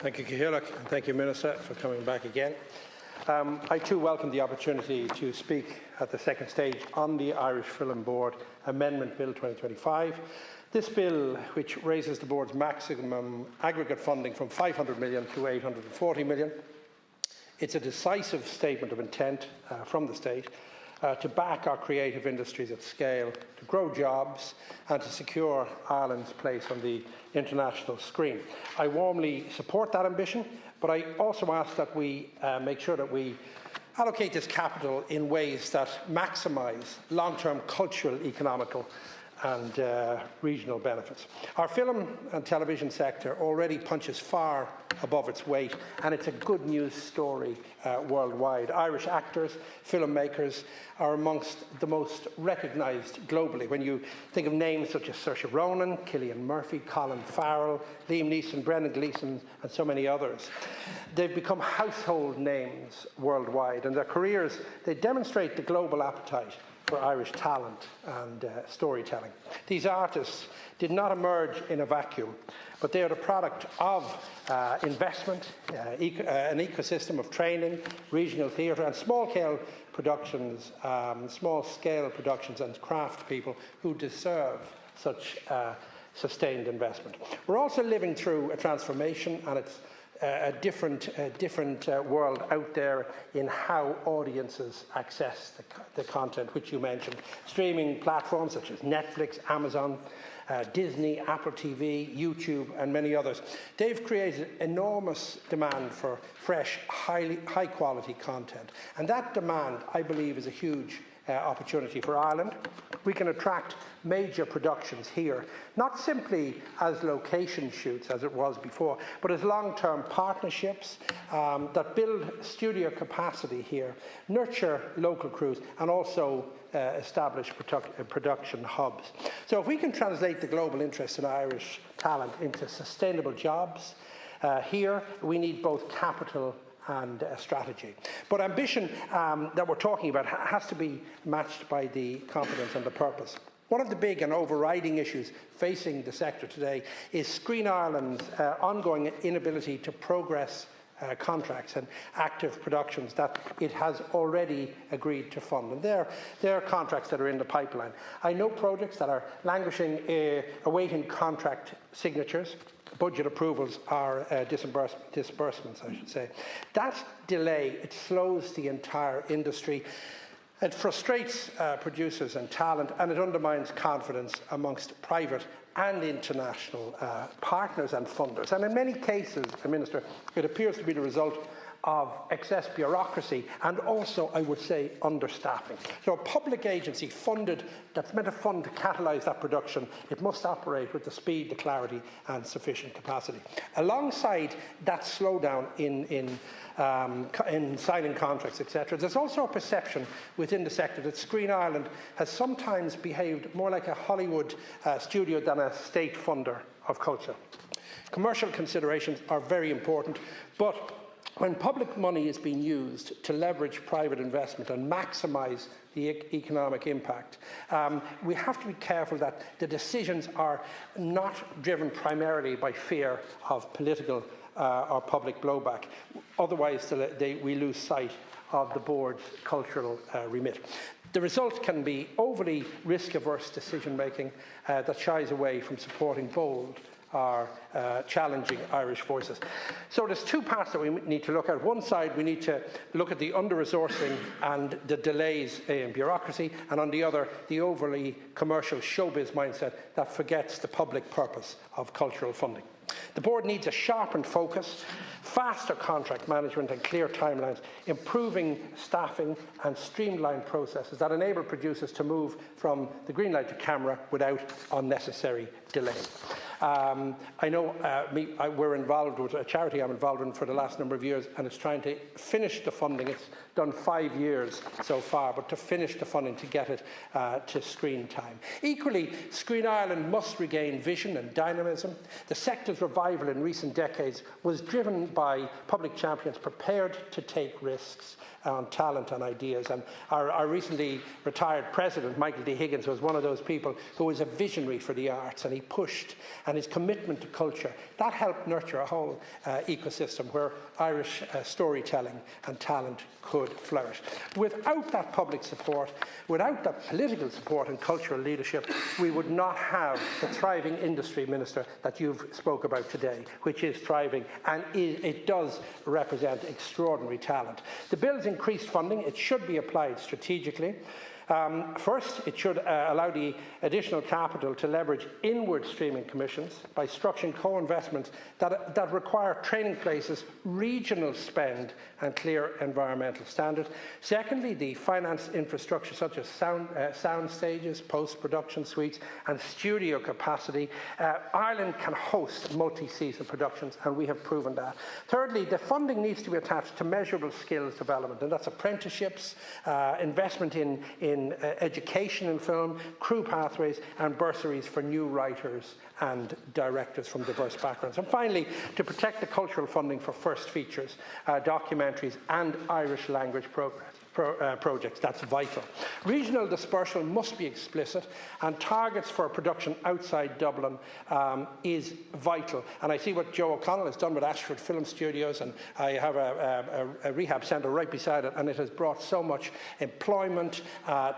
Thank you, Cahill, and thank you, Minister, for coming back again. I too welcome the opportunity to speak at the second stage on the Irish Film Board Amendment Bill 2025. This bill, which raises the board's maximum aggregate funding from 500 million to 840 million, it's a decisive statement of intent from the state to back our creative industries at scale, to grow jobs and to secure Ireland's place on the international screen. I warmly support that ambition, but I also ask that we make sure that we allocate this capital in ways that maximise long-term cultural, economical and regional benefits. Our film and television sector already punches far above its weight, and it's a good news story worldwide. Irish actors, filmmakers are amongst the most recognised globally. When you think of names such as Saoirse Ronan, Cillian Murphy, Colin Farrell, Liam Neeson, Brendan Gleeson and so many others, they've become household names worldwide, and their careers, they demonstrate the global appetite for Irish talent and storytelling. These artists did not emerge in a vacuum, but they are the product of investment, an ecosystem of training, regional theatre and small-scale productions and craft people who deserve such sustained investment. We're also living through a transformation, and it's a different world out there in how audiences access the content which you mentioned. Streaming platforms such as Netflix, Amazon, Disney, Apple TV, YouTube and many others. They've created enormous demand for fresh, high quality content. And that demand, I believe, is a huge opportunity for Ireland. We can attract major productions here, not simply as location shoots as it was before, but as long-term partnerships that build studio capacity here, nurture local crews and also establish production hubs. So if we can translate the global interest in Irish talent into sustainable jobs here, we need both capital and strategy. But ambition that we're talking about has to be matched by the competence and the purpose. One of the big and overriding issues facing the sector today is Screen Ireland's ongoing inability to progress contracts and active productions that it has already agreed to fund. And they're contracts that are in the pipeline. I know projects that are languishing, awaiting contract signatures. Budget approvals are disbursements, I should say. That delay, it slows the entire industry. It frustrates producers and talent, and it undermines confidence amongst private and international partners and funders. And in many cases, Minister, it appears to be the result of excess bureaucracy and also, I would say, understaffing. So a public agency that's meant to fund to catalyse that production, it must operate with the speed, the clarity and sufficient capacity. Alongside that slowdown in signing contracts, etc., there's also a perception within the sector that Screen Ireland has sometimes behaved more like a Hollywood studio than a state funder of culture. Commercial considerations are very important, but when public money is being used to leverage private investment and maximise the economic impact, we have to be careful that the decisions are not driven primarily by fear of political or public blowback. Otherwise, we lose sight of the board's cultural remit. The result can be overly risk-averse decision-making that shies away from supporting bold are challenging Irish voices. So there's two parts that we need to look at. One side, we need to look at the under-resourcing and the delays in bureaucracy, and on the other, the overly commercial showbiz mindset that forgets the public purpose of cultural funding. The board needs a sharpened focus, faster contract management and clear timelines, improving staffing and streamlined processes that enable producers to move from the green light to camera without unnecessary delay. I know we're involved with a charity I'm involved in for the last number of years, and it's trying to finish the funding. It's done 5 years so far, but to finish the funding to get it to screen time. Equally, Screen Ireland must regain vision and dynamism. The sector's revival in recent decades was driven by public champions prepared to take risks on talent and ideas. And our recently retired president, Michael D. Higgins, was one of those people who was a visionary for the arts, and he pushed and his commitment to culture, that helped nurture a whole ecosystem where Irish storytelling and talent could flourish. Without that public support, without that political support and cultural leadership, we would not have the thriving industry, Minister, that you've spoke about today, which is thriving, and it does represent extraordinary talent. The bill's increased funding, it should be applied strategically. First, it should allow the additional capital to leverage inward streaming commissions by structuring co-investments that require training places, regional spend and clear environmental standards. Secondly, the finance infrastructure such as sound stages, post-production suites and studio capacity. Ireland can host multi-season productions, and we have proven that. Thirdly, the funding needs to be attached to measurable skills development, and that's apprenticeships, investment in education in film, crew pathways and bursaries for new writers and directors from diverse backgrounds. And finally, to protect the cultural funding for first features, documentaries and Irish language projects. That's vital. Regional dispersal must be explicit, and targets for production outside Dublin is vital. And I see what Joe O'Connell has done with Ashford Film Studios, and I have a rehab centre right beside it, and it has brought so much employment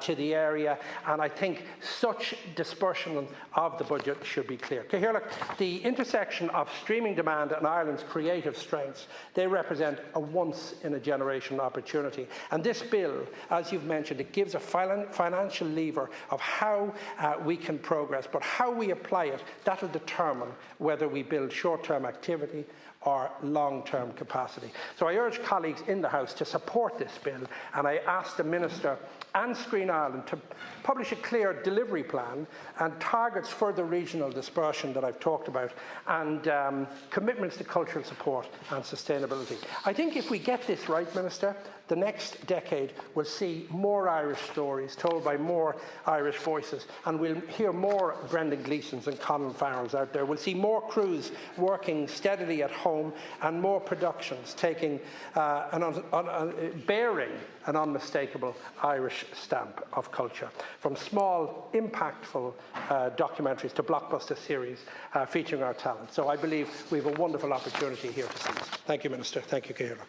to the area, and I think such dispersion of the budget should be clear. Cathaoirleach, the intersection of streaming demand and Ireland's creative strengths, they represent a once-in-a-generation opportunity. And this bill, as you've mentioned, it gives a financial lever of how we can progress, but how we apply it, that will determine whether we build short-term activity or long-term capacity. So I urge colleagues in the House to support this bill, and I ask the Minister and Screen Ireland to publish a clear delivery plan and targets for the regional dispersion that I've talked about, and commitments to cultural support and sustainability. I think if we get this right, Minister, the next decade will see more Irish stories told by more Irish voices, and we'll hear more Brendan Gleesons and Colin Farrells out there. We'll see more crews working steadily at home, and more productions taking bearing an unmistakable Irish stamp of culture. From small, impactful documentaries to blockbuster series featuring our talent. So I believe we have a wonderful opportunity here to seize. Thank you, Minister. Thank you, Cathaoirleach.